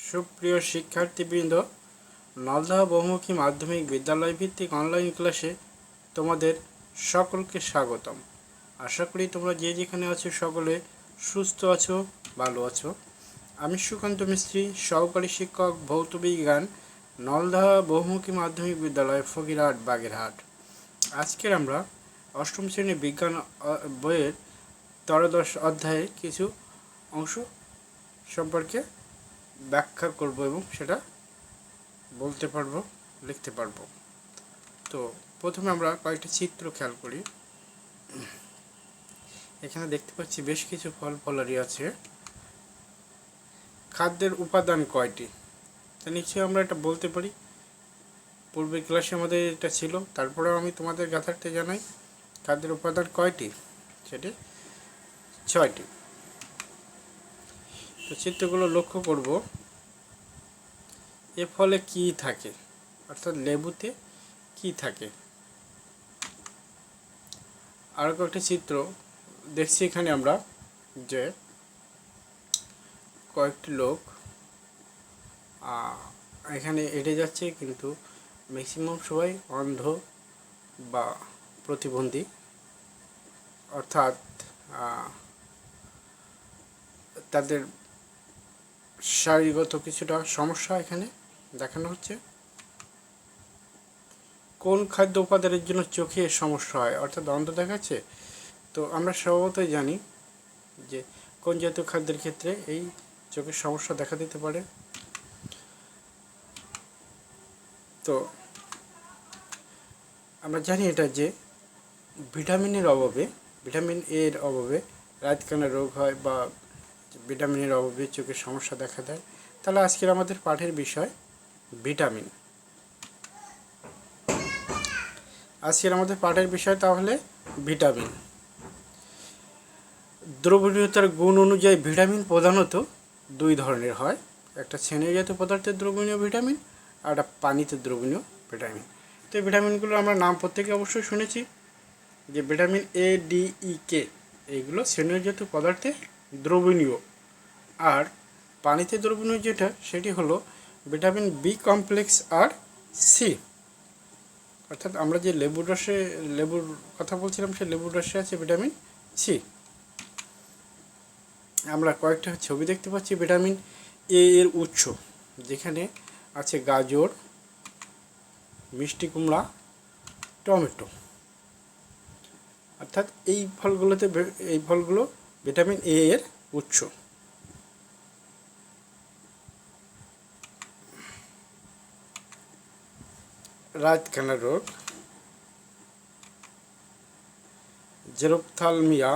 সুপ্রিয় শিক্ষার্থীবৃন্দ, নলদহ বহুমুখী মাধ্যমিক বিদ্যালয় ভিত্তিক অনলাইন ক্লাসে তোমাদের সকলকে স্বাগতম। আশা করি তোমরা যে যেখানে আছো সকলে সুস্থ আছো, ভালো আছো। আমি সুকান্ত মিস্ত্রি, সহকারী শিক্ষক ভৌতবিজ্ঞান, নলদহ বহুমুখী মাধ্যমিক বিদ্যালয়, ফকিরহাট, বাগেরহাট। আজকের আমরা অষ্টম শ্রেণীর বিজ্ঞান বইয়ের ত্রয়োদশ অধ্যায়ে কিছু অংশ সম্পর্কে ব্যাখ্যা করব এবং সেটা বলতে পারবো, লিখতে পারবো। তো প্রথমে আমরা কয়েকটি চিত্র খেয়াল করি। এখানে দেখতে পাচ্ছি বেশ কিছু ফল ফলারি আছে। খাদ্যের উপাদান কয়টি? তা নিশ্চয়ই আমরা এটা বলতে পারি। পূর্বের ক্লাসে আমাদের এটা ছিল, তারপরেও আমি তোমাদের যথার্থে জানাই খাদ্যের উপাদান কয়টি, সেটি 6টি। তো চিত্রগুলো লক্ষ্য করব। এর ফলে কি থাকে, অর্থাৎ লেবুতে কি থাকে। আরও কয়েকটি চিত্র দেখছি এখানে আমরা, যে কয়েকটি লোক এখানে হেঁটে যাচ্ছে, কিন্তু ম্যাক্সিমাম সবাই অন্ধ বা প্রতিবন্ধী, অর্থাৎ তাদের শারীরগত কিছুটা সমস্যা এখানে দেখানো হচ্ছে। কোন খাদ্য উপাদানের জন্য চোখে সমস্যা হয়, অর্থাৎ অন্ধ দেখাচ্ছে। তো আমরা স্বভাবতই জানি যে কোন জাতীয় খাদ্যের ক্ষেত্রে এই চোখের সমস্যা দেখা দিতে পারে। তো আমরা জানি এটা যে ভিটামিনের অভাবে, ভিটামিন এর অভাবে রাতকানা রোগ হয় বা ভিটামিনের অভাবে চোখের সমস্যা দেখা দেয়। তাহলে আজকের আমাদের পাঠের বিষয় ভিটামিন। আজকের আমাদের পাঠের বিষয় তাহলে ভিটামিন। দ্রবণীয়তার গুণ অনুযায়ী ভিটামিন প্রধানত দুই ধরনের হয়। একটা স্নেহ জাতীয় পদার্থের দ্রবণীয় ভিটামিন, আর একটা পানিতে দ্রবণীয় ভিটামিন। তো এই ভিটামিনগুলো আমরা নাম প্রত্যেকে অবশ্যই শুনেছি, যে ভিটামিন এ, ডি, ই, কে এইগুলো স্নেহ জাতীয় পদার্থে দ্রবণীয়। আর পানিতে দ্রবণীয় যেটা, সেটি হলো ভিটামিন বি কমপ্লেক্স আর সি। অর্থাৎ আমরা যে লেবুর কথা বলছিলাম, সেই লেবুর রসে আছে ভিটামিন সি। আমরা কয়েকটা ছবি দেখতে পাচ্ছি ভিটামিন এ এর উৎস, যেখানে আছে গাজর, মিষ্টি কুমড়া, টমেটো। অর্থাৎ এই ফলগুলো ভিটামিন এ এর উৎস। রাতকানা রোগ, জেরপ্থ্যালমিয়া,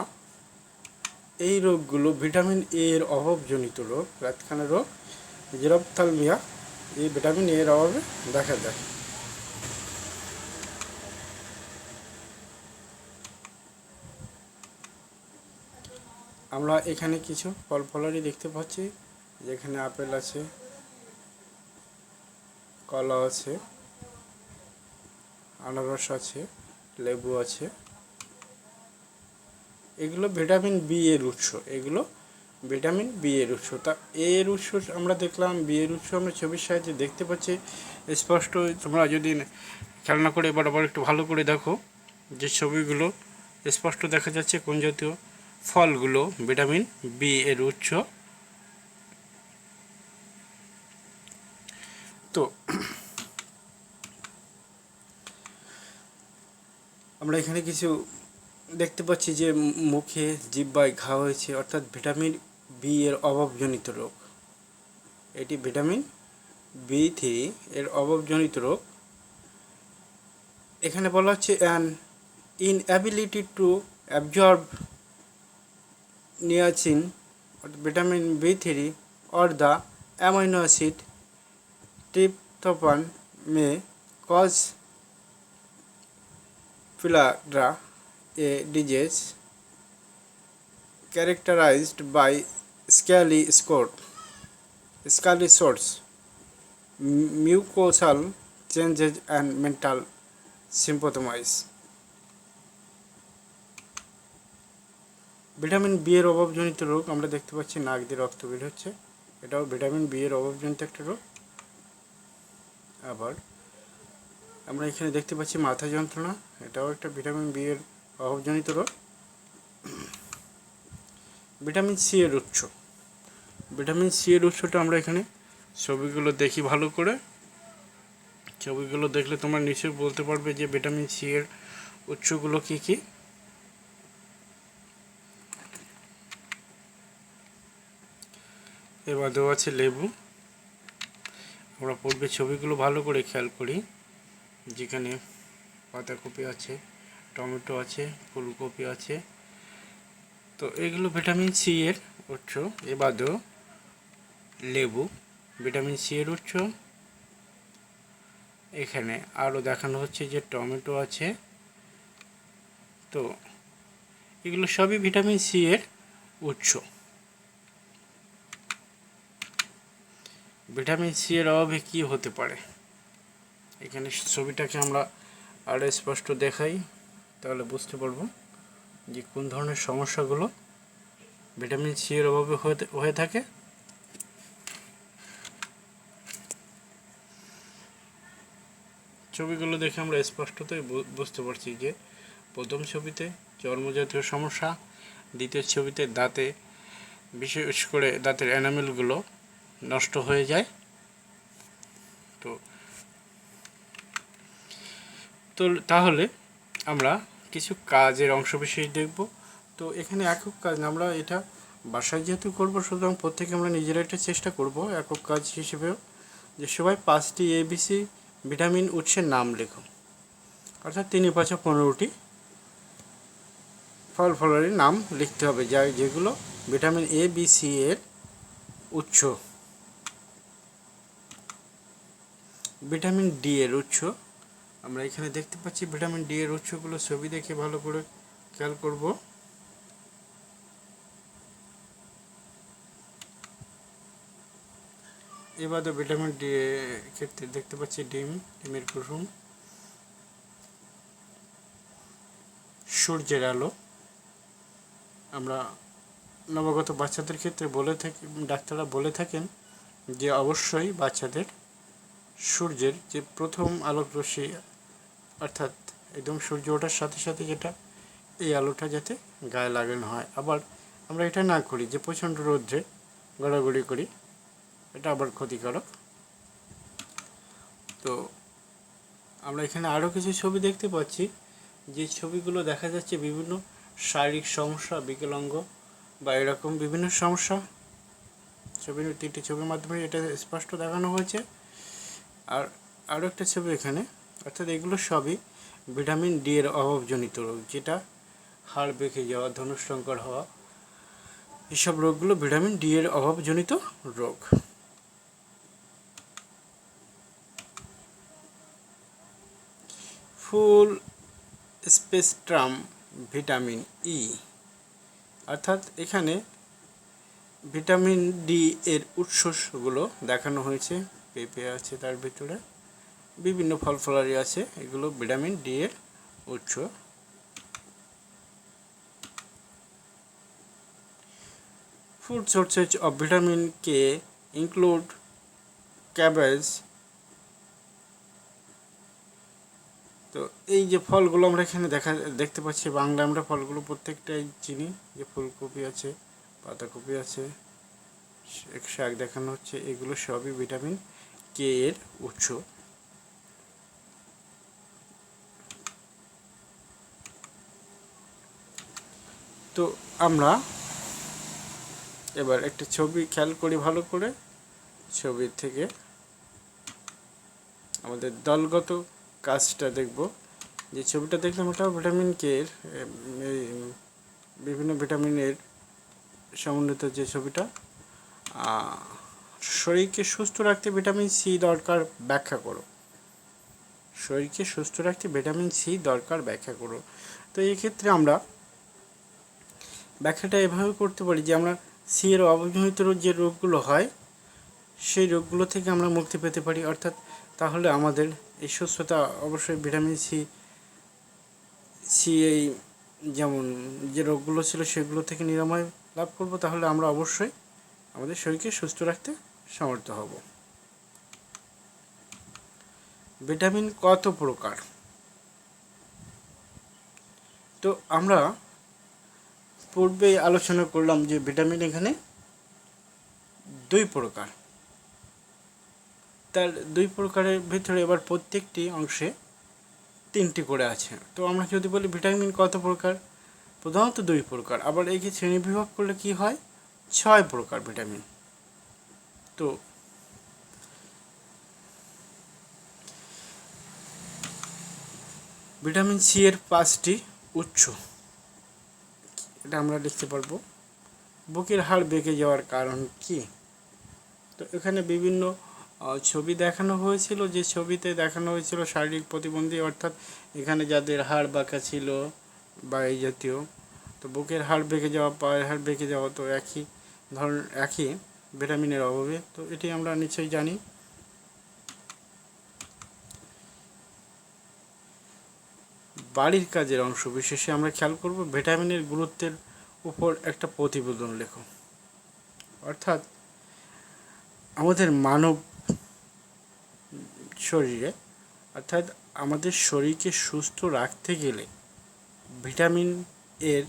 এই রোগগুলো ভিটামিন এ এর অভাবজনিত রোগ। রাতকানা রোগ, জেরপ্থ্যালমিয়া, এই ভিটামিন এ এর অভাবে দেখা দেয়। আমরা এখানে কিছু ফল ফলারি দেখতে পাচ্ছি, যেখানে আপেল আছে, কলা আছে, আনারস আছে, লেবু আছে। এগুলো ভিটামিন বি এর উৎস, এগুলো ভিটামিন বি এর উৎস। তা এর উৎস আমরা দেখলাম, বি এর উৎস আমরা ছবির সাহায্যে দেখতে পাচ্ছি স্পষ্ট। তোমরা যদি খেয়াল না করে এবার একটু ভালো করে দেখো, যে ছবিগুলো স্পষ্ট দেখা যাচ্ছে কোন জাতীয় ফলগুলো ভিটামিন বি এর উৎস। তো আমরা এখানে কিছু দেখতে পাচ্ছি যে মুখে জিহ্বায় ঘা হয়েছে, অর্থাৎ ভিটামিন বি এর অভাবজনিত রোগ। এটি ভিটামিন B3 এর অভাবজনিত রোগ। এখানে বলা হচ্ছে an inability to absorb niacin, vitamin B3 or the amino acid tryptophan may cause pellagra, a disease characterized by scaly sores, mucosal changes and mental symptoms. Vitamin B এর অভাবজনিত রোগ আমরা দেখতে পাচ্ছি নাক দিয়ে রক্ত বের হচ্ছে, এটাও ভিটামিন বি এর অভাবজনিত একটা রোগ। আবার আমরা এখানে দেখতে পাচ্ছি মাথা যন্ত্রণা, এটাও একটা ভিটামিন বি এর অভাবজনিত রোগ। ভিটামিন সি এর উৎস, ভিটামিন সি এর উৎসটা আমরা এখানে ছবিগুলো দেখি ভালো করে। ছবিগুলো দেখলে তোমরা নিশ্চয়ই বলতে পারবে যে ভিটামিন সি এর উৎসগুলো কী কী। এবার দেওয়া আছে লেবু। আমরা পূর্বে ছবিগুলো ভালো করে খেয়াল করি, যেখানে পাতাকপি আছে, টমেটো আছে, ফুলকপি আছে, তো এগুলো ভিটামিন সি এর উৎস। এবাদেও লেবু ভিটামিন সি এর উৎস। এখানে আরও দেখানো হচ্ছে যে টমেটো আছে, তো এগুলো সবই ভিটামিন সি এর উৎস। ভিটামিন সি এর অভাবে কী হতে পারে, এখানে ছবিটাকে আমরা আরও স্পষ্ট দেখাই, তাহলে বুঝতে পারবো যে কোন ধরনের সমস্যাগুলো ভিটামিন সি এর অভাবে হয়ে থাকে। ছবিগুলো দেখে আমরা স্পষ্টতই বুঝতে পারছি যে প্রথম ছবিতে চর্মজাতীয় সমস্যা, দ্বিতীয় ছবিতে দাঁতে, বিশেষ করে দাঁতের এনামেলগুলো নষ্ট হয়ে যায়। তো তাহলে আমরা কিছু কাজের অংশবিশেষ দেখব। তো এখানে একক কাজ না, আমরা এটা বাসায় যেহেতু করবো, সুতরাং প্রত্যেকে আমরা নিজেরা একটা চেষ্টা করব একক কাজ হিসেবেও, যে সবাই 5টি ABC ভিটামিন উৎসের নাম লেখো, অর্থাৎ 3 5 15টি ফল ফলারির নাম লিখতে হবে, যেগুলো ভিটামিন ABC এর উৎস। ভিটামিন ডি এর উৎস আমরা এখানে দেখতে পাচ্ছি। ভিটামিন ডি এর উৎসগুলো ছবি দেখে ভালো করে খেয়াল করব। এবারে ভিটামিন ডি ক্ষেত্রে দেখতে পাচ্ছি ডিমের কুসুম, সূর্যের আলো। আমরা নবাগত বাচ্চাদের ক্ষেত্রে ডাক্তাররা বলে থাকেন যে অবশ্যই বাচ্চাদের সূর্যের যে প্রথম আলোক রশ্মি, অর্থাৎ একদম সূর্য ওঠার সাথে সাথে যেটা, এই আলোটা যাতে গায়ে লাগানো হয়। আবার আমরা এটা না করি যে প্রচণ্ড রৌদ্রে গড়াগড়ি করি, এটা আবার ক্ষতিকারক। তো আমরা এখানে আরও কিছু ছবি দেখতে পাচ্ছি, যে ছবিগুলো দেখা যাচ্ছে বিভিন্ন শারীরিক সমস্যা, বিকলাঙ্গ বা এরকম বিভিন্ন সমস্যা ছবির 3টি ছবির মাধ্যমে এটা স্পষ্ট দেখানো হয়েছে। আর আরও একটা ছবি এখানে, অর্থাৎ এগুলো সবই ভিটামিন ডি এর অভাবজনিত রোগ, যেটা হাড় বেঁকে যাওয়া, ধনুষ্টঙ্কর হওয়া, এসব রোগগুলো ভিটামিন ডি এর অভাবজনিত রোগ। ফুল স্পেকট্রাম ভিটামিন ই, অর্থাৎ এখানে ভিটামিন ডি এর উৎসগুলো দেখানো হয়েছে। পেঁপে আছে, তার ভিতরে বিভিন্ন ফল ফলারি আছে, এগুলো ভিটামিন ডি এর উৎস। Food sources of vitamin K include cabbage. তো এই যে ফলগুলো আমরা এখানে দেখতে পাচ্ছি, বাংলা আমরা ফলগুলো প্রত্যেকটাই চিনি, যে ফুলকপি আছে, পাতাকপি আছে, শাক দেখানো হচ্ছে, এগুলো সবই ভিটামিন কে এর উৎস। তো আমরা এবার একটা ছবি খেয়াল করি ভালো করে। ছবির থেকে আমাদের দলগত কাজটা দেখব। যে ছবিটা দেখলাম ওটা ভিটামিন কে এর বিভিন্ন ভিটামিনের সমন্বিত যে ছবিটা। শরীরকে সুস্থ রাখতে ভিটামিন সি দরকার, ব্যাখ্যা করো। শরীরকে সুস্থ রাখতে ভিটামিন সি দরকার, ব্যাখ্যা করো। তো এই ক্ষেত্রে আমরা ব্যাখ্যাটা এভাবে করতে পারি যে আমরা সি এর অবজনিত যে রোগগুলো হয়, সেই রোগগুলো থেকে আমরা মুক্তি পেতে পারি। অর্থাৎ তাহলে আমাদের এই সুস্থতা অবশ্যই ভিটামিন সি এই যেমন যে রোগগুলো ছিল সেগুলো থেকে নিরাময় লাভ করব। তাহলে আমরা অবশ্যই আমাদের শরীরকে সুস্থ রাখতে সমর্থ হব। ভিটামিন কত প্রকার? তো আমরা পূর্বে আলোচনা করলাম যে ভিটামিন এখানে 2 প্রকার। তার 2 প্রকারের ভিতরে এবার প্রত্যেকটি অংশে 3টি করে আছে। তো আমরা যদি বলি ভিটামিন কত প্রকার, প্রধানত 2 প্রকার। আবার একে শ্রেণীবিভাগ করলে কি হয়, 6 প্রকার ভিটামিন। তো ভিটামিন সি এর 5টি উৎস, এটা আমরা লিখতে পারবো। বুকের হাড় বেঁকে যাওয়ার কারণ কি? তো এখানে বিভিন্ন ছবি দেখানো হয়েছিল, যে ছবিতে দেখানো হয়েছিল শারীরিক প্রতিবন্ধী, অর্থাৎ এখানে যাদের হাড় বাঁকা ছিল বা এই জাতীয়, তো বুকের হাড় বেঁকে যাওয়া, পায়ের হাড় বেঁকে যাওয়া, তো একই ভিটামিনের অভাবে। তো এটি আমরা নিশ্চয়ই জানি। বাড়ির কাজের অংশ বিশেষে আমরা খেয়াল করব ভিটামিনের গুরুত্বের উপর একটা প্রতিবেদন লেখো। অর্থাৎ আমাদের মানব শরীরে, অর্থাৎ আমাদের শরীরকে সুস্থ রাখতে গেলে ভিটামিন এর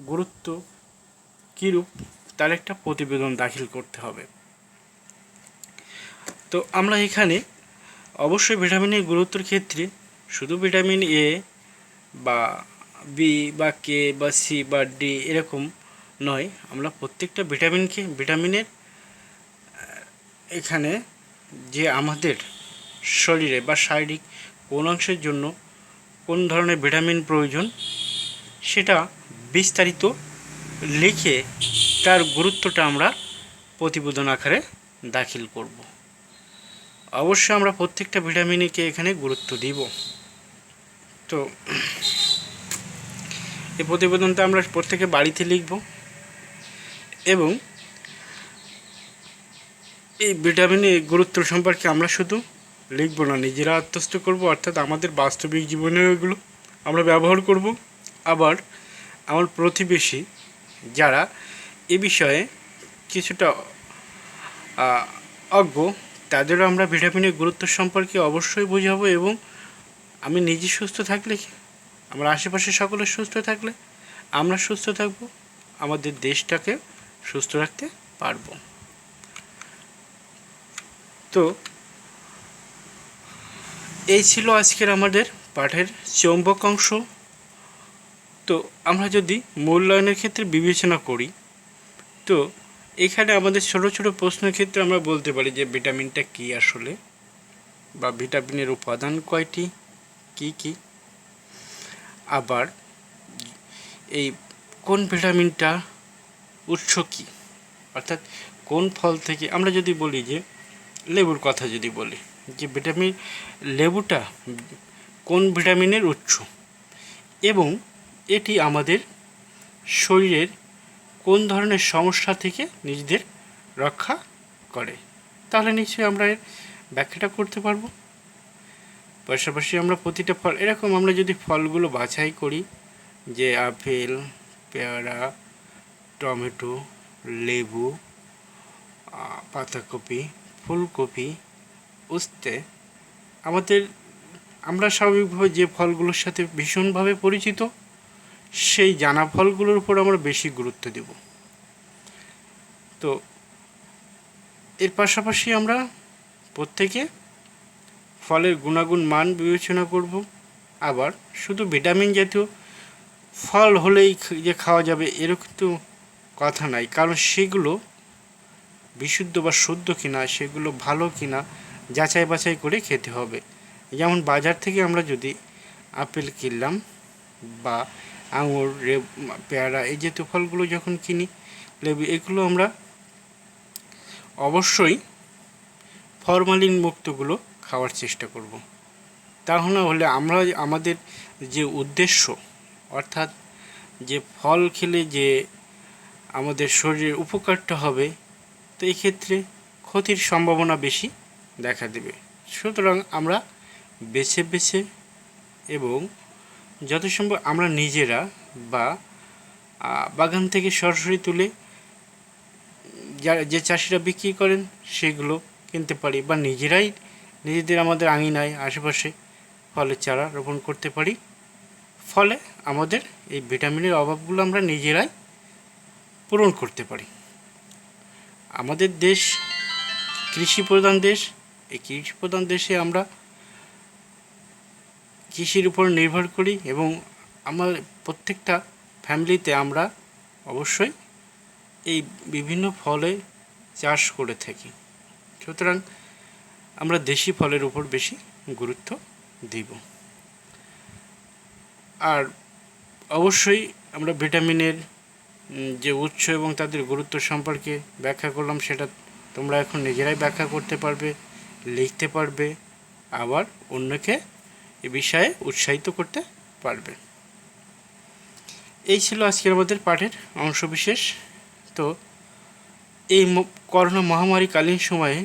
গুরুত্ব কীরূপ তার একটা প্রতিবেদন দাখিল করতে হবে। তো আমরা এখানে অবশ্যই ভিটামিনের গুরুত্বের ক্ষেত্রে শুধু ভিটামিন এ বা বি বা কে বা সি বা ডি এরকম নয়, আমরা প্রত্যেকটা ভিটামিনের এখানে যে আমাদের শরীরে বা শারীরিক কোন অংশের জন্য কোন ধরনের ভিটামিন প্রয়োজন সেটা বিস্তারিত লিখে তার গুরুত্বটা আমরা প্রতিবেদন আকারে দাখিল করব। অবশ্যই আমরা প্রত্যেকটা ভিটামিনকে এখানে গুরুত্ব দিব। তো এই প্রতিবেদনটা আমরা প্রত্যেকে বাড়িতে লিখব এবং এই ভিটামিনের গুরুত্ব সম্পর্কে আমরা শুধু লিখব না, নিজেরা আত্মস্থ করব, অর্থাৎ আমাদের বাস্তবিক জীবনেও এগুলো আমরা ব্যবহার করব। আবার আমার প্রতিবেশী যারা এ বিষয়ে কিছুটা অজ্ঞ তাদেরও আমরা ভিটামিনের গুরুত্ব সম্পর্কে অবশ্যই বোঝাবো। এবং আমি নিজে সুস্থ থাকলে, আমার আশেপাশে সকলে সুস্থ থাকলে আমরা সুস্থ থাকব, আমাদের দেশটাকে সুস্থ রাখতে পারব। তো এই ছিল আজকের আমাদের পাঠের চৌম্বক অংশ। তো আমরা যদি মূল্যায়নের ক্ষেত্রে বিবেচনা করি, তো এখানে আমাদের ছোট ছোট প্রশ্নের ক্ষেত্রে আমরা বলতে পারি যে ভিটামিনটা কী আসলে, বা ভিটামিনের উপাদান কয়টি, কি কি, আবার এই কোন ভিটামিনটা উৎস কী, অর্থাৎ কোন ফল থেকে। আমরা যদি বলি যে লেবুর কথা যদি বলি যে লেবুটা কোন ভিটামিনের উৎস এবং এটি আমাদের শরীরের কোন ধরনের সমস্যা থেকে নিজেদের রক্ষা করে, তাহলে নিশ্চয়ই আমরা এর ব্যাখ্যাটা করতে পারবো। পাশাপাশি আমরা প্রতিটা ফল, এরকম আমরা যদি ফলগুলো বাছাই করি যে আপেল, পেয়ারা, টমেটো, লেবু, পাতাকপি, ফুলকপি, উস্তে, আমরা স্বাভাবিকভাবে যে ফলগুলোর সাথে ভীষণভাবে পরিচিত সেই জানা ফলগুলোর উপর আমরা বেশি গুরুত্ব দেব। তো এর পাশাপাশি আমরা প্রত্যেকে ফলের গুণাগুণ মান বিবেচনা করব। আবার শুধু ভিটামিন জাতীয় ফল হলেই যে খাওয়া যাবে এরকম তো কথা নাই, কারণ সেগুলো বিশুদ্ধ বা শুদ্ধ কিনা, সেগুলো ভালো কিনা যাচাই বাছাই করে খেতে হবে। যেমন বাজার থেকে আমরা যদি আপেল কিনলাম বা আঙুর, পেয়ারা এই জাতীয় ফলগুলো যখন কিনি, লেবু, এগুলো আমরা অবশ্যই ফরমালিন মুক্তগুলো খাওয়ার চেষ্টা করব। তাহলে আমরা আমাদের যে উদ্দেশ্য, অর্থাৎ যে ফল খেলে যে আমাদের শরীরের উপকারটা হবে, তো এই ক্ষেত্রে ক্ষতির সম্ভাবনা বেশি দেখা দেবে। সুতরাং আমরা বেছে বেছে এবং যত সম্ভব আমরা নিজেরা বা বাগান থেকে সরাসরি তুলে যে চাষিরা বিক্রি করেন সেগুলো কিনতে পারি, বা নিজেদের আমাদের আঙিনায় আশেপাশে ফলের চারা রোপণ করতে পারি। ফলে আমাদের এই ভিটামিনের অভাবগুলো আমরা নিজেরাই পূরণ করতে পারি। আমাদের দেশ কৃষি প্রধান দেশ। এই কৃষি প্রধান দেশে আমরা কৃষির উপর নির্ভর করি এবং আমার প্রত্যেকটা ফ্যামিলিতে আমরা অবশ্যই এই বিভিন্ন ফলে চাষ করে থাকি। সুতরাং আমরা দেশি ফলের উপর বেশি গুরুত্ব দিব। আর অবশ্যই আমরা ভিটামিনের যে উৎস এবং তাদের গুরুত্ব সম্পর্কে ব্যাখ্যা করলাম, সেটা তোমরা এখন নিজেরাই ব্যাখ্যা করতে পারবে, লিখতে পারবে, আবার অন্যকে এ বিষয়ে উৎসাহিত করতে পারবে। এই ছিল আজকের আমাদের পাঠের অংশবিশেষ। তো এই করোনা মহামারীকালীন সময়ে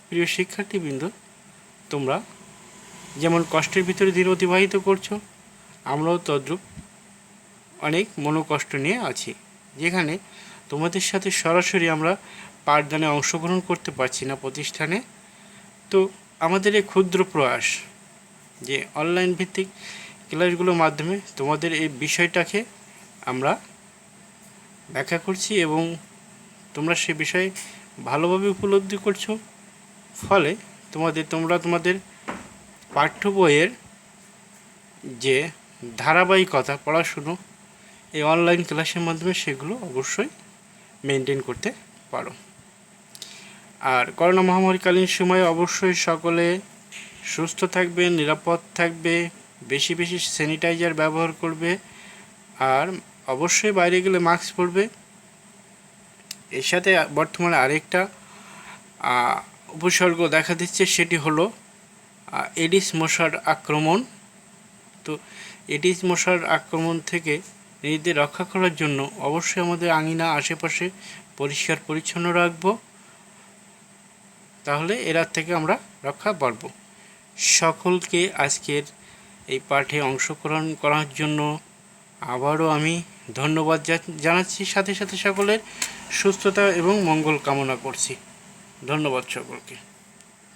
প্রিয় শিক্ষার্থীবৃন্দ, তোমরা যেমন কষ্টের ভিতরে দিন অতিবাহিত করছো, আমরাও তদ্রূপ অনেক মনোকষ্ট নিয়ে আছি, যেখানে তোমাদের সাথে সরাসরি আমরা পাঠদানে অংশগ্রহণ করতে পারছি না প্রতিষ্ঠানে। তো আমাদের এই ক্ষুদ্র প্রয়াস যে অনলাইন ভিত্তিক ক্লাসগুলোর মাধ্যমে তোমাদের এই বিষয়টাকে আমরা ব্যাখ্যা করছি এবং তোমরা সে বিষয়ে ভালোভাবে উপলব্ধি করছো। ফলে তোমরা তোমাদের পাঠ্য বইয়ের যে ধারাবাহিকতা পড়াশুনো এই অনলাইন ক্লাসের মাধ্যমে সেগুলো অবশ্যই মেনটেন করতে পারো। আর করোনা মহামারীকালীন সময়ে অবশ্যই সকলে সুস্থ থাকবে, নিরাপদ থাকবে, বেশি বেশি স্যানিটাইজার ব্যবহার করবে, আর অবশ্যই বাইরে গেলে মাস্ক পরবে। এর সাথে বর্তমানে আরেকটা উপসর্গ দেখা দিচ্ছে, সেটি হলো এডিস মশার আক্রমণ। তো এডিস মশার আক্রমণ থেকে নিজেদের রক্ষা করার জন্য অবশ্যই আমাদের আঙিনা আশেপাশে পরিষ্কার পরিচ্ছন্ন রাখব, তাহলে এরা থেকে আমরা রক্ষা পাবো। সকলকে আজকের এই পাঠে অংশগ্রহণ করার জন্য আবারও আমি ধন্যবাদ জানাচ্ছি, সাথে সাথে সকলের সুস্থতা এবং মঙ্গল কামনা করছি। ধন্যবাদ সকলকে।